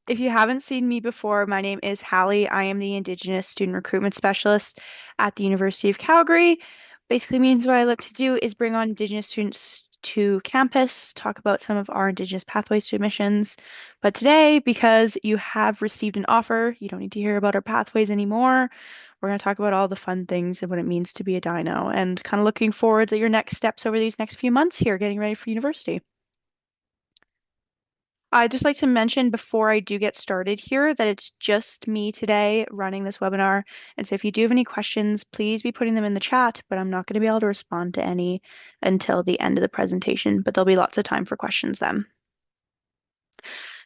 If you haven't seen me before, my name is Hallie. I am the Indigenous Student Recruitment Specialist at the University of Calgary. Basically means what I look to do is bring on Indigenous students to campus, talk about some of our Indigenous pathways to admissions. But today, because you have received an offer, you don't need to hear about our pathways anymore. We're going to talk about all the fun things and what it means to be a dino and kind of looking forward to your next steps over these next few months here, getting ready for university. I'd just like to mention before I do get started here that it's just me today running this webinar. And so if you do have any questions, please be putting them in the chat, but I'm not going to be able to respond to any until the end of the presentation, but there'll be lots of time for questions then.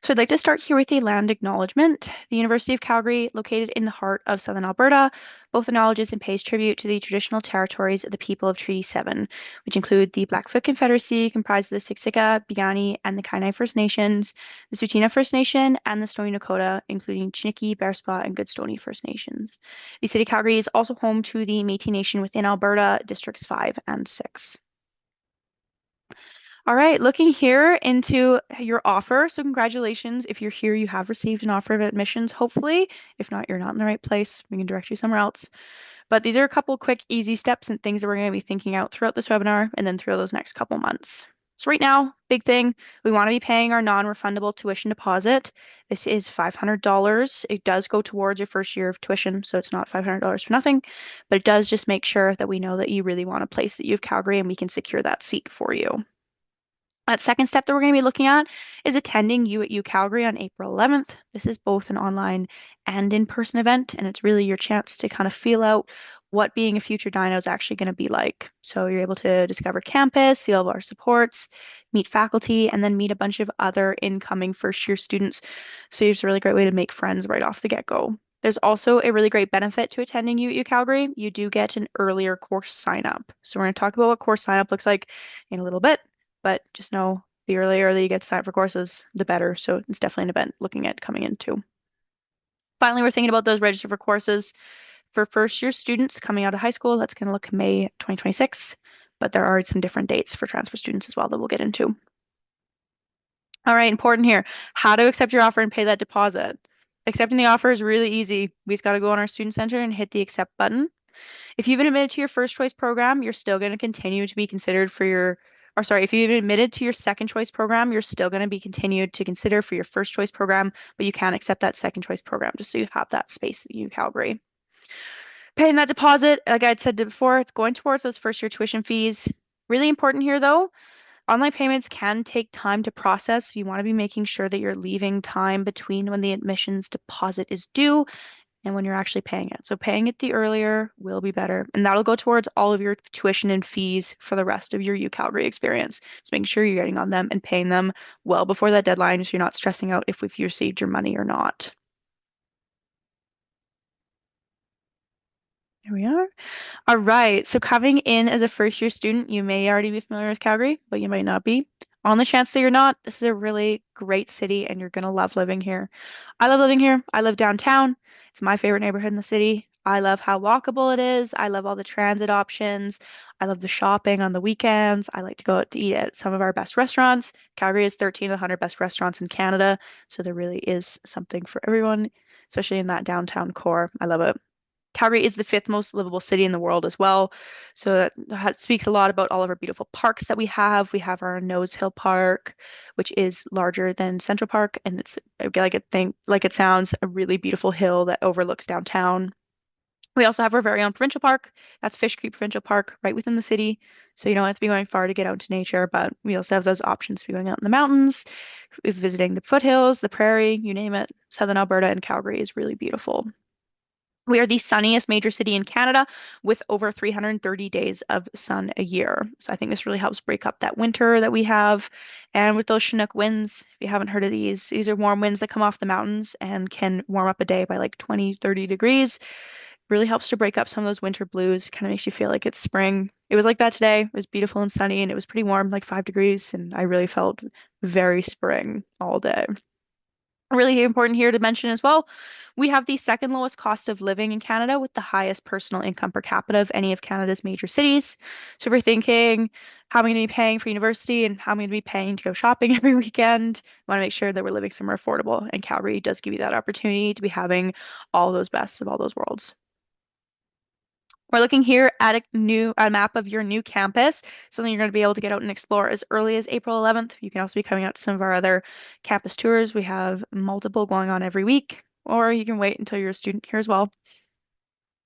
So I'd like to start here with a land acknowledgement. The University of Calgary, located in the heart of southern Alberta, both acknowledges and pays tribute to the traditional territories of the people of Treaty 7, which include the Blackfoot Confederacy, comprised of the Siksika, Piikani, and the Kainai First Nations, the Tsuut'ina First Nation, and the Stoney Nakoda, including Chiniki, Bearspaw, and Goodstoney First Nations. The City of Calgary is also home to the Métis Nation within Alberta, Districts 5 and 6. All right, looking here into your offer. So congratulations. If you're here, you have received an offer of admissions, hopefully. If not, you're not in the right place. We can direct you somewhere else. But these are a couple quick, easy steps and things that we're going to be thinking out throughout this webinar and then through those next couple months. So right now, big thing, we want to be paying our non-refundable tuition deposit. This is $500. It does go towards your first year of tuition, so it's not $500 for nothing, but it does just make sure that we know that you really want to place at U of Calgary and we can secure that seat for you. That second step that we're going to be looking at is attending U at UCalgary on April 11th. This is both an online and in-person event, and it's really your chance to kind of feel out what being a future dino is actually going to be like. So you're able to discover campus, see all of our supports, meet faculty, and then meet a bunch of other incoming first-year students. So it's a really great way to make friends right off the get-go. There's also a really great benefit to attending U at UCalgary. You do get an earlier course sign up. So we're going to talk about what course sign up looks like in a little bit, but just know the earlier that you get to sign up for courses, the better. So it's definitely an event looking at coming into. Finally, we're thinking about those register for courses for first year students coming out of high school. That's going to look May 2026, but there are some different dates for transfer students as well that we'll get into. All right, important here. How to accept your offer and pay that deposit. Accepting the offer is really easy. We just got to go on our student center and hit the accept button. If you've been admitted to your first choice program, you're still going to continue to be considered for your, or sorry, if you've been admitted to your second choice program, you're still going to be continued to consider for your first choice program, but you can accept that second choice program just so you have that space at UCalgary. Paying that deposit, like I had said before, it's going towards those first year tuition fees. Really important here though, online payments can take time to process. You want to be making sure that you're leaving time between when the admissions deposit is due and when you're actually paying it. So paying it the earlier will be better. And that'll go towards all of your tuition and fees for the rest of your UCalgary experience. So making sure you're getting on them and paying them well before that deadline so you're not stressing out if you've received your money or not. There we are. All right. So coming in as a first year student, you may already be familiar with Calgary, but you might not be. On the chance that you're not, this is a really great city and you're going to love living here. I love living here. I live downtown. It's my favorite neighborhood in the city. I love how walkable it is. I love all the transit options. I love the shopping on the weekends. I like to go out to eat at some of our best restaurants. Calgary is 13 of the 100 best restaurants in Canada, so there really is something for everyone, especially in that downtown core. I love it. Calgary is the fifth most livable city in the world as well. So that speaks a lot about all of our beautiful parks that we have. We have our Nose Hill Park, which is larger than Central Park, and it's like it sounds, a really beautiful hill that overlooks downtown. We also have our very own provincial park. That's Fish Creek Provincial Park, right within the city. So you don't have to be going far to get out into nature, but we also have those options to be going out in the mountains, visiting the foothills, the prairie, you name it. Southern Alberta and Calgary is really beautiful. We are the sunniest major city in Canada with over 330 days of sun a year. So I think this really helps break up that winter that we have. And with those Chinook winds, if you haven't heard of these are warm winds that come off the mountains and can warm up a day by like 20, 30 degrees. Really helps to break up some of those winter blues. Kind of makes you feel like it's spring. It was like that today. It was beautiful and sunny and it was pretty warm, like 5 degrees. And I really felt very spring all day. Really important here to mention as well, we have the second lowest cost of living in Canada with the highest personal income per capita of any of Canada's major cities. So if you're thinking, how am I going to be paying for university and how am I going to be paying to go shopping every weekend? We want to make sure that we're living somewhere affordable. And Calgary does give you that opportunity to be having all those best of all those worlds. We're looking here at a map of your new campus, something you're going to be able to get out and explore as early as April 11th. You can also be coming out to some of our other campus tours. We have multiple going on every week, or you can wait until you're a student here as well.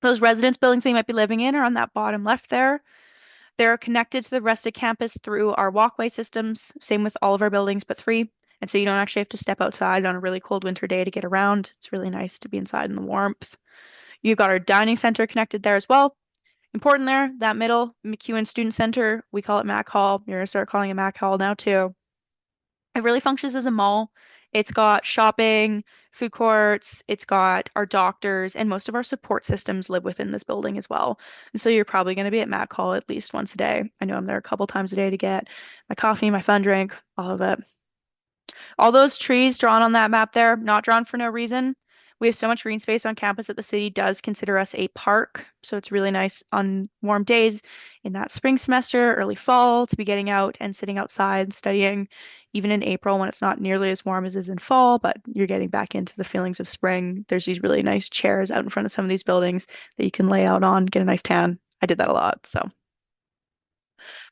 Those residence buildings that you might be living in are on that bottom left there. They're connected to the rest of campus through our walkway systems, same with all of our buildings, but free. And so you don't actually have to step outside on a really cold winter day to get around. It's really nice to be inside in the warmth. You've got our dining center connected there as well. Important there, that middle McEwen Student Center, we call it Mac Hall. You're gonna start calling it Mac Hall now too. It really functions as a mall. It's got shopping, food courts, it's got our doctors, and most of our support systems live within this building as well. And so you're probably going to be at Mac Hall at least once a day. I know I'm there a couple times a day to get my coffee, my fun drink, all of it. All those trees drawn on that map there, not drawn for no reason. We have so much green space on campus that the city does consider us a park. So it's really nice on warm days in that spring semester, early fall, to be getting out and sitting outside studying, even in April when it's not nearly as warm as it is in fall, but you're getting back into the feelings of spring. There's these really nice chairs out in front of some of these buildings that you can lay out on, get a nice tan. I did that a lot. So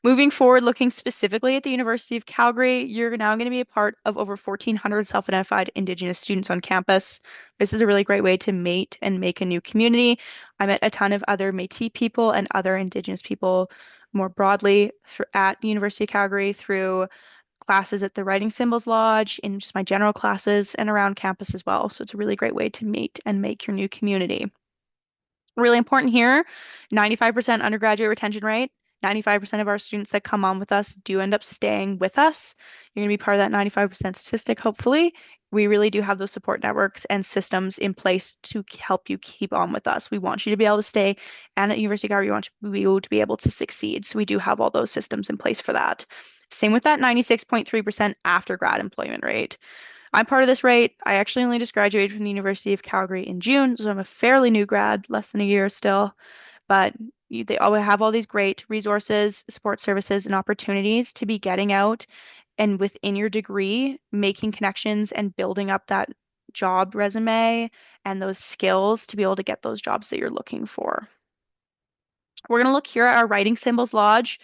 moving forward, looking specifically at the University of Calgary, you're now going to be a part of over 1,400 self-identified Indigenous students on campus. This is a really great way to mate and make a new community. I met a ton of other Métis people and other Indigenous people more broadly at the University of Calgary through classes at the Writing Symbols Lodge, in just my general classes, and around campus as well. So it's a really great way to meet and make your new community. Really important here, 95% undergraduate retention rate. 95% of our students that come on with us do end up staying with us. You're going to be part of that 95% statistic, hopefully. We really do have those support networks and systems in place to help you keep on with us. We want you to be able to stay, and at University of Calgary, we want you to be able to succeed. So we do have all those systems in place for that. Same with that 96.3% after grad employment rate. I'm part of this rate. I actually only just graduated from the University of Calgary in June, so I'm a fairly new grad, less than a year still. But they always have all these great resources, support services, and opportunities to be getting out and within your degree, making connections and building up that job resume and those skills to be able to get those jobs that you're looking for. We're going to look here at our Writing Symbols Lodge.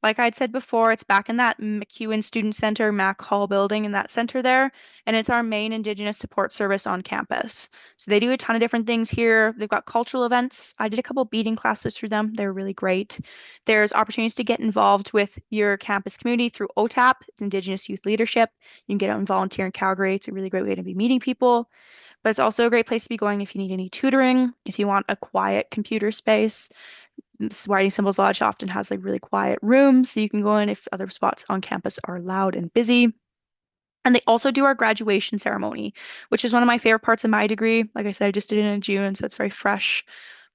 Like I'd said before, it's back in that McEwen Student Center, Mac Hall building in that center there, and it's our main Indigenous support service on campus. So they do a ton of different things here. They've got cultural events. I did a couple beading classes through them. They're really great. There's opportunities to get involved with your campus community through OTAP, it's Indigenous Youth Leadership. You can get out and volunteer in Calgary. It's a really great way to be meeting people. But it's also a great place to be going if you need any tutoring, if you want a quiet computer space. This Writing Symbols Lodge often has like really quiet rooms, so you can go in if other spots on campus are loud and busy. And they also do our graduation ceremony, which is one of my favorite parts of my degree. Like I said, I just did it in June, so it's very fresh.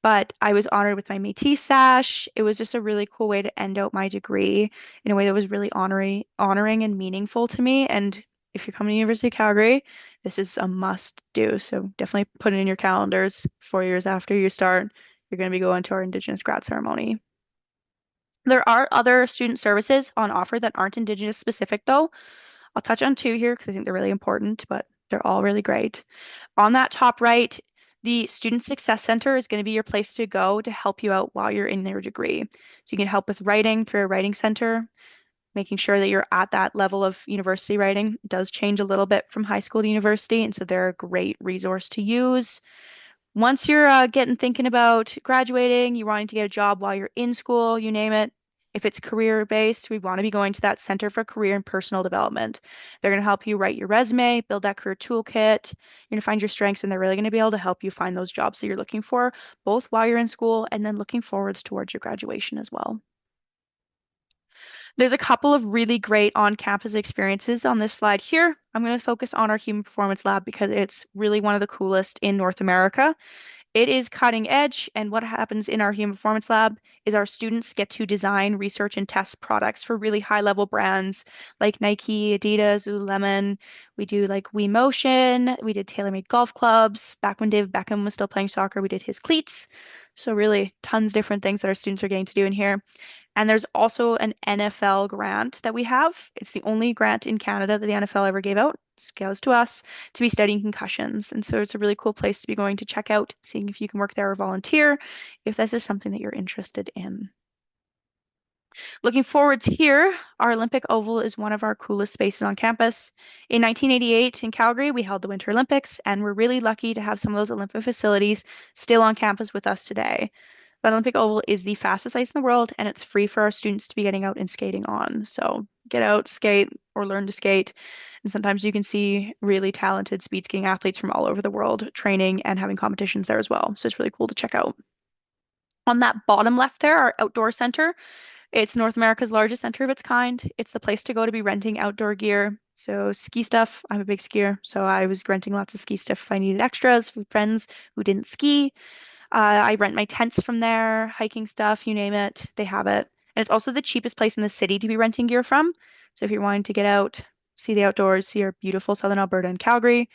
But I was honored with my Métis sash. It was just a really cool way to end out my degree in a way that was really honoring and meaningful to me. And if you're coming to University of Calgary, this is a must do. So definitely put it in your calendars 4 years after you start. You're going to be going to our Indigenous grad ceremony. There are other student services on offer that aren't Indigenous specific, though. I'll touch on two here because I think they're really important, but they're all really great. On that top right, the Student Success Center is going to be your place to go to help you out while you're in your degree. So you can help with writing for a writing center, making sure that you're at that level of university writing. It does change a little bit from high school to university, and so they're a great resource to use. Once you're getting thinking about graduating, you wanting to get a job while you're in school, you name it. If it's career based, we want to be going to that Center for Career and Personal Development. They're going to help you write your resume, build that career toolkit. You're going to find your strengths, and they're really going to be able to help you find those jobs that you're looking for, both while you're in school and then looking forwards towards your graduation as well. There's a couple of really great on-campus experiences on this slide here. I'm going to focus on our Human Performance Lab because it's really one of the coolest in North America. It is cutting edge, and what happens in our human performance lab is our students get to design, research, and test products for really high level brands like Nike, Adidas, Lululemon. We do like We Motion. We did tailor-made golf clubs. Back when David Beckham was still playing soccer, we did his cleats. So really tons different things that our students are getting to do in here. And there's also an NFL grant that we have. It's the only grant in Canada that the NFL ever gave out. It goes to us to be studying concussions. And so it's a really cool place to be going to check out, seeing if you can work there or volunteer if this is something that you're interested in. Looking forward to here, our Olympic Oval is one of our coolest spaces on campus. In 1988 in Calgary, we held the Winter Olympics, and we're really lucky to have some of those Olympic facilities still on campus with us today. The Olympic Oval is the fastest ice in the world, and it's free for our students to be getting out and skating on. So get out, skate, or learn to skate. And sometimes you can see really talented speed skating athletes from all over the world training and having competitions there as well. So it's really cool to check out. On that bottom left there, our outdoor center. It's North America's largest center of its kind. It's the place to go to be renting outdoor gear. So ski stuff, I'm a big skier, so I was renting lots of ski stuff if I needed extras with friends who didn't ski. I rent my tents from there, hiking stuff, you name it, they have it. And it's also the cheapest place in the city to be renting gear from. So if you're wanting to get out, see the outdoors, see our beautiful southern Alberta and Calgary,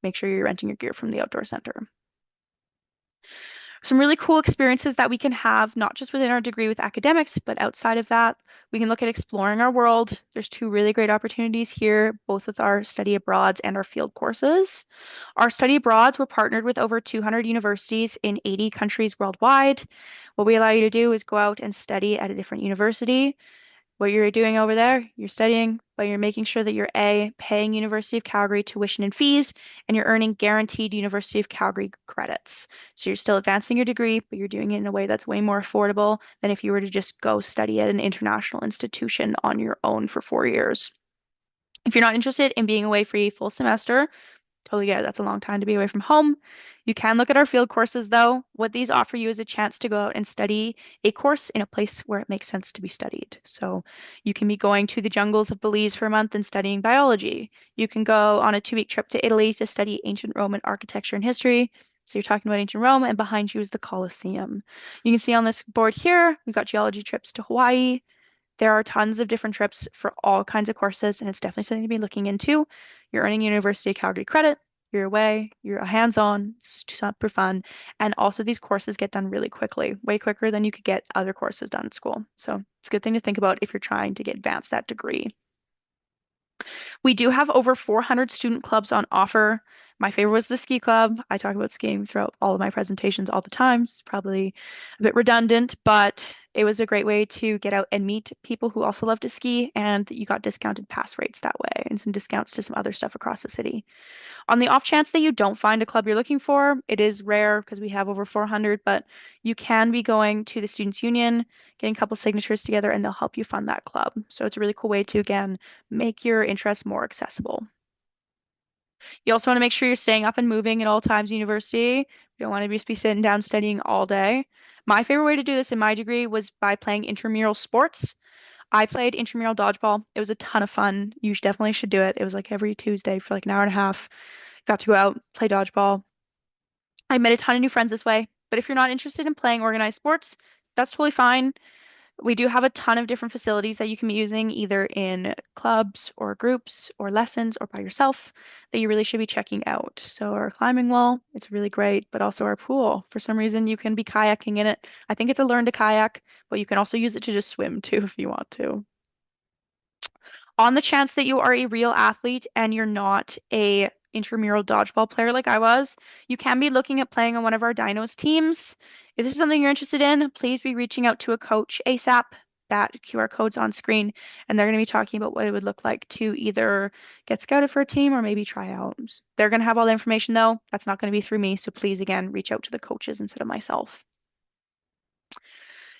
make sure you're renting your gear from the outdoor center. Some really cool experiences that we can have, not just within our degree with academics, but outside of that. We can look at exploring our world. There's two really great opportunities here, both with our study abroads and our field courses. Our study abroads, we're partnered with over 200 universities in 80 countries worldwide. What we allow you to do is go out and study at a different university. What you're doing over there, you're studying, but you're making sure that you're A, paying University of Calgary tuition and fees, and you're earning guaranteed University of Calgary credits. So you're still advancing your degree, but you're doing it in a way that's way more affordable than if you were to just go study at an international institution on your own for 4 years. If you're not interested in being away for a full semester, totally get it. That's a long time to be away from home. You can look at our field courses, though. What these offer you is a chance to go out and study a course in a place where it makes sense to be studied. So you can be going to the jungles of Belize for a month and studying biology. You can go on a 2 week trip to Italy to study ancient Roman architecture and history. So you're talking about ancient Rome, and behind you is the Colosseum. You can see on this board here, we've got geology trips to Hawaii. There are tons of different trips for all kinds of courses, and it's definitely something to be looking into. You're earning University of Calgary credit, you're away, you're hands-on, it's super fun, and also these courses get done really quickly, way quicker than you could get other courses done at school. So it's a good thing to think about if you're trying to get advance that degree. We do have over 400 student clubs on offer. My favorite was the ski club. I talk about skiing throughout all of my presentations all the time. It's probably a bit redundant, but it was a great way to get out and meet people who also love to ski, and you got discounted pass rates that way and some discounts to some other stuff across the city. On the off chance that you don't find a club you're looking for, it is rare because we have over 400, but you can be going to the Students' Union, getting a couple signatures together, and they'll help you fund that club. So it's a really cool way to, again, make your interests more accessible. You also want to make sure you're staying up and moving at all times in university. You don't want to just be sitting down studying all day. My favorite way to do this in my degree was by playing intramural sports. I played intramural dodgeball. It was a ton of fun. Definitely should do it. It was like every Tuesday for like an hour and a half. Got to go out, play dodgeball. I met a ton of new friends this way. But if you're not interested in playing organized sports, that's totally fine. We do have a ton of different facilities that you can be using either in clubs or groups or lessons or by yourself that you really should be checking out. So our climbing wall, it's really great, but also our pool. For some reason, you can be kayaking in it. I think it's a learn to kayak, but you can also use it to just swim too if you want to. On the chance that you are a real athlete and you're not a intramural dodgeball player like I was, you can be looking at playing on one of our Dinos teams. If this is something you're interested in, please be reaching out to a coach ASAP. That QR code's on screen, and they're going to be talking about what it would look like to either get scouted for a team or maybe try out. They're going to have all the information though. That's not going to be through me, so please again reach out to the coaches instead of myself.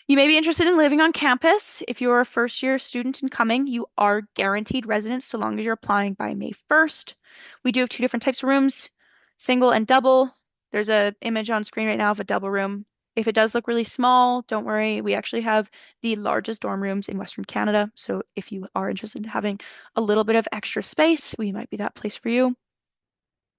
You may be interested in living on campus. If you're a first year student incoming, you are guaranteed residence so long as you're applying by May 1st. We do have two different types of rooms, single and double. There's an image on screen right now of a double room. If it does look really small, don't worry. We actually have the largest dorm rooms in Western Canada. So if you are interested in having a little bit of extra space, we might be that place for you.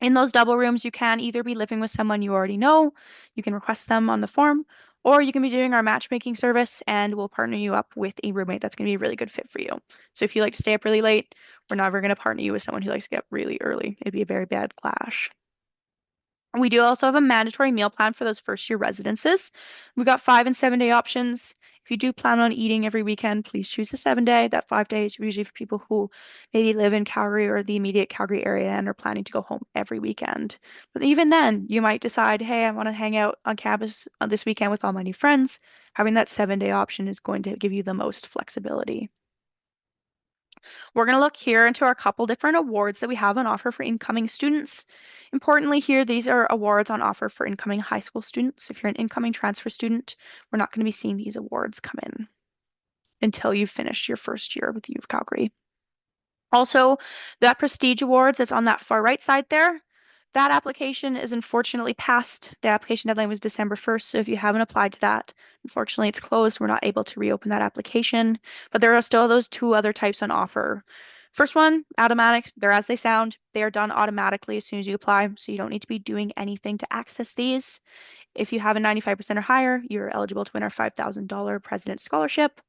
In those double rooms, you can either be living with someone you already know, you can request them on the form, or you can be doing our matchmaking service and we'll partner you up with a roommate that's going to be a really good fit for you. So if you like to stay up really late, we're never going to partner you with someone who likes to get up really early. It'd be a very bad clash. We do also have a mandatory meal plan for those first year residences. We've got 5 and 7 day options. If you do plan on eating every weekend, please choose a 7 day. That 5 days are usually for people who maybe live in Calgary or the immediate Calgary area and are planning to go home every weekend. But even then, you might decide, hey, I want to hang out on campus this weekend with all my new friends. Having that 7 day option is going to give you the most flexibility. We're going to look here into our couple different awards that we have on offer for incoming students. Importantly here, these are awards on offer for incoming high school students. If you're an incoming transfer student, we're not going to be seeing these awards come in until you've finished your first year with U of Calgary. Also, that Prestige Awards that's on that far right side there, that application is unfortunately passed. The application deadline was December 1st, so if you haven't applied to that, unfortunately it's closed. We're not able to reopen that application, but there are still those two other types on offer. First one, automatic, they're as they sound. They are done automatically as soon as you apply, so you don't need to be doing anything to access these. If you have a 95% or higher, you're eligible to win our $5,000 President's Scholarship.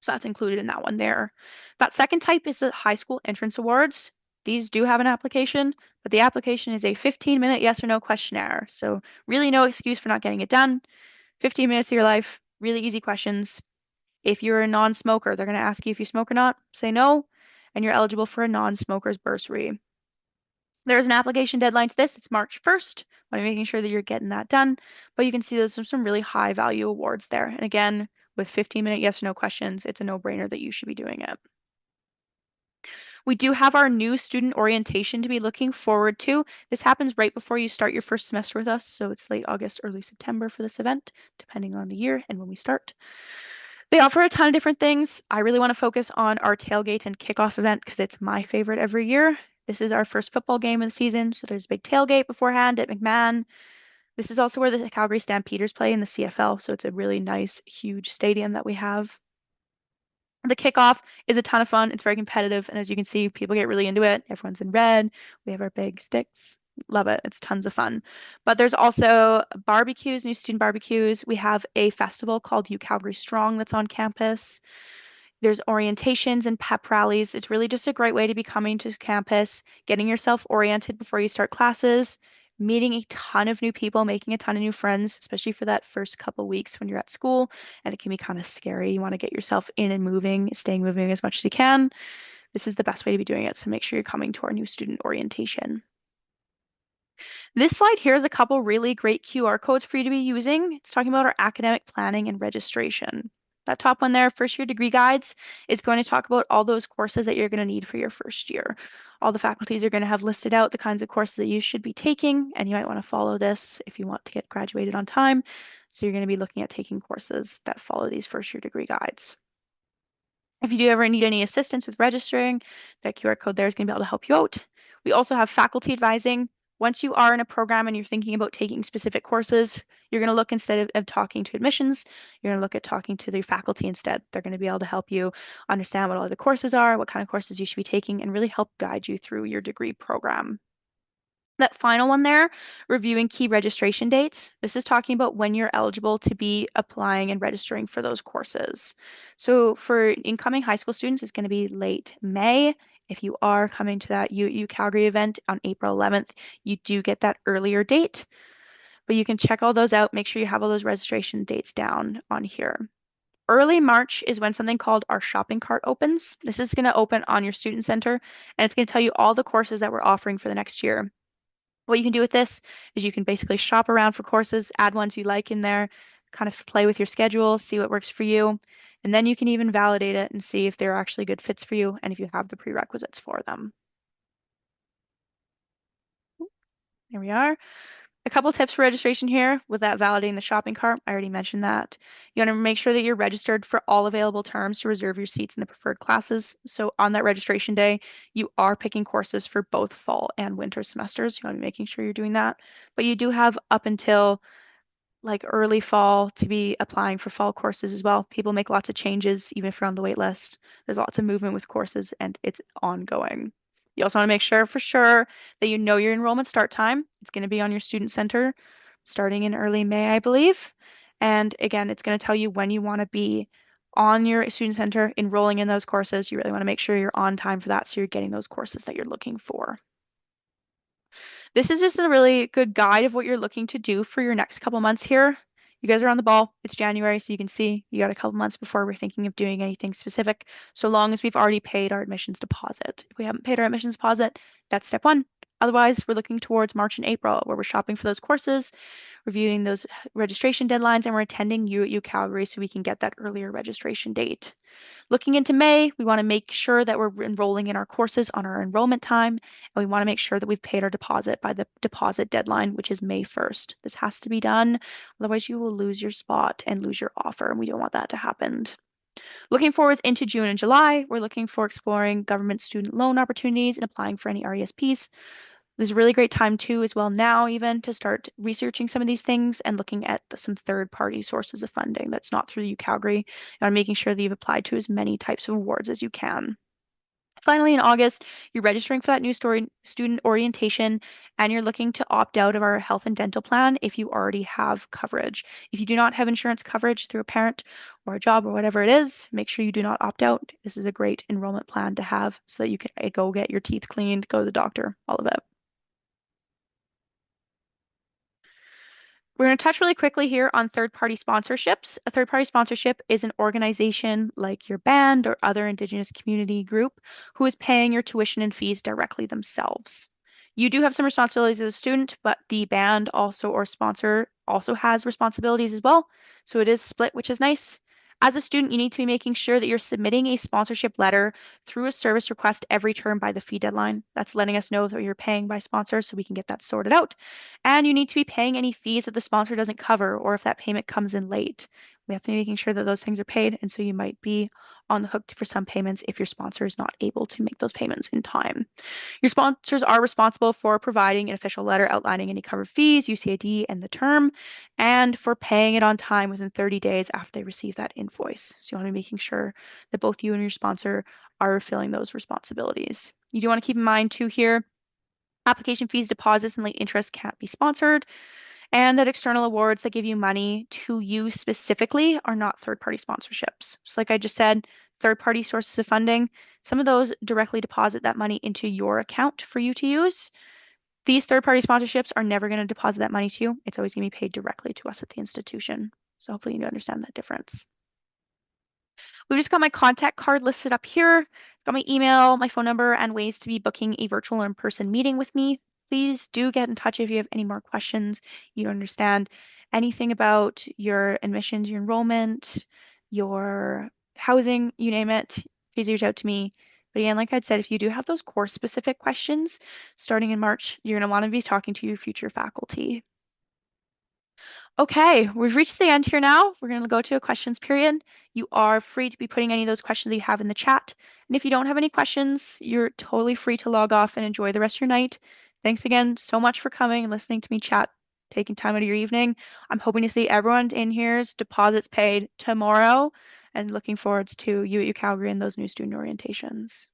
So that's included in that one there. That second type is the high school entrance awards. These do have an application, but the application is a 15-minute yes or no questionnaire. So really no excuse for not getting it done. 15 minutes of your life, really easy questions. If you're a non-smoker, they're going to ask you if you smoke or not. Say no, and you're eligible for a non-smoker's bursary. There's an application deadline to this. It's March 1st. I'm making sure that you're getting that done. But you can see those are some really high value awards there. And again, with 15-minute yes or no questions, it's a no-brainer that you should be doing it. We do have our new student orientation to be looking forward to. This happens right before you start your first semester with us, so it's late August, early September for this event, depending on the year and when we start. They offer a ton of different things. I really want to focus on our tailgate and kickoff event because it's my favorite every year. This is our first football game of the season, so there's a big tailgate beforehand at McMahon. This is also where the Calgary Stampeders play in the CFL, so it's a really nice, huge stadium that we have. The kickoff is a ton of fun. It's very competitive, and as you can see, people get really into it. Everyone's in red. We have our big sticks. Love it. It's tons of fun. But there's also barbecues, new student barbecues. We have a festival called UCalgary Strong that's on campus. There's orientations and pep rallies. It's really just a great way to be coming to campus, getting yourself oriented before you start classes, meeting a ton of new people, making a ton of new friends, especially for that first couple weeks when you're at school. And it can be kind of scary. You want to get yourself in and moving, staying moving as much as you can. This is the best way to be doing it. So make sure you're coming to our new student orientation. This slide here is a couple really great QR codes for you to be using. It's talking about our academic planning and registration. That top one there, first year degree guides, is going to talk about all those courses that you're going to need for your first year. All the faculties are going to have listed out the kinds of courses that you should be taking, and you might want to follow this if you want to get graduated on time. So you're going to be looking at taking courses that follow these first year degree guides. If you do ever need any assistance with registering, that QR code there is going to be able to help you out. We also have faculty advising. Once you are in a program and you're thinking about taking specific courses, you're going to look instead of talking to admissions, you're going to look at talking to the faculty instead. They're going to be able to help you understand what all the courses are, what kind of courses you should be taking, and really help guide you through your degree program. That final one there, reviewing key registration dates. This is talking about when you're eligible to be applying and registering for those courses. So for incoming high school students, it's going to be late May. If you are coming to that UCalgary event on April 11th, you do get that earlier date, but you can check all those out. Make sure you have all those registration dates down on here. Early March is when something called our shopping cart opens. This is going to open on your student center, and it's going to tell you all the courses that we're offering for the next year. What you can do with this is you can basically shop around for courses, add ones you like in there, kind of play with your schedule, see what works for you, and then you can even validate it and see if they're actually good fits for you and if you have the prerequisites for them. There we are. A couple tips for registration here with that validating the shopping cart. I already mentioned that. You want to make sure that you're registered for all available terms to reserve your seats in the preferred classes. So on that registration day, you are picking courses for both fall and winter semesters. You want to be making sure you're doing that. But you do have up until like early fall to be applying for fall courses as well. People make lots of changes even if you're on the wait list. There's lots of movement with courses and it's ongoing. You also want to make sure for sure that you know your enrollment start time. It's going to be on your student center starting in early May, I believe. And again, it's going to tell you when you want to be on your student center enrolling in those courses. You really want to make sure you're on time for that so you're getting those courses that you're looking for. This is just a really good guide of what you're looking to do for your next couple months here. You guys are on the ball. It's January, so you can see you got a couple months before we're thinking of doing anything specific, so long as we've already paid our admissions deposit. If we haven't paid our admissions deposit, that's step one. Otherwise, we're looking towards March and April, where we're shopping for those courses, reviewing those registration deadlines, and we're attending you at UCalgary so we can get that earlier registration date. Looking into May, we want to make sure that we're enrolling in our courses on our enrollment time, and we want to make sure that we've paid our deposit by the deposit deadline, which is May 1st. This has to be done, otherwise you will lose your spot and lose your offer, and we don't want that to happen. Looking forwards into June and July, we're looking for exploring government student loan opportunities and applying for any RESPs. There's a really great time too, as well now even, to start researching some of these things and looking at some third-party sources of funding that's not through UCalgary and making sure that you've applied to as many types of awards as you can. Finally, in August, you're registering for that new student orientation and you're looking to opt out of our health and dental plan if you already have coverage. If you do not have insurance coverage through a parent or a job or whatever it is, make sure you do not opt out. This is a great enrollment plan to have so that you can go get your teeth cleaned, go to the doctor, all of it. We're going to touch really quickly here on third-party sponsorships. A third-party sponsorship is an organization like your band or other Indigenous community group who is paying your tuition and fees directly themselves. You do have some responsibilities as a student, but the band also or sponsor also has responsibilities as well. So it is split, which is nice. As a student, you need to be making sure that you're submitting a sponsorship letter through a service request every term by the fee deadline. That's letting us know that you're paying by sponsor so we can get that sorted out. And you need to be paying any fees that the sponsor doesn't cover or if that payment comes in late. We have to be making sure that those things are paid. And so you might be on the hook for some payments if your sponsor is not able to make those payments in time. Your sponsors are responsible for providing an official letter outlining any covered fees, UCID, and the term, and for paying it on time within 30 days after they receive that invoice. So you want to be making sure that both you and your sponsor are fulfilling those responsibilities. You do want to keep in mind too here, application fees, deposits, and late interest can't be sponsored, and that external awards that give you money to you specifically are not third-party sponsorships. So like I just said, third-party sources of funding, some of those directly deposit that money into your account for you to use. These third-party sponsorships are never going to deposit that money to you. It's always going to be paid directly to us at the institution. So hopefully you understand that difference. We've just got my contact card listed up here. It's got my email, my phone number, and ways to be booking a virtual or in-person meeting with me. Please do get in touch if you have any more questions. You don't understand anything about your admissions, your enrollment, your housing, you name it. Please reach out to me. But again, like I said, if you do have those course-specific questions starting in March, you're going to want to be talking to your future faculty. Okay, we've reached the end here now. We're going to go to a questions period. You are free to be putting any of those questions that you have in the chat. And if you don't have any questions, you're totally free to log off and enjoy the rest of your night. Thanks again so much for coming and listening to me chat, taking time out of your evening. I'm hoping to see everyone in here's deposits paid tomorrow and looking forward to you at UCalgary and those new student orientations.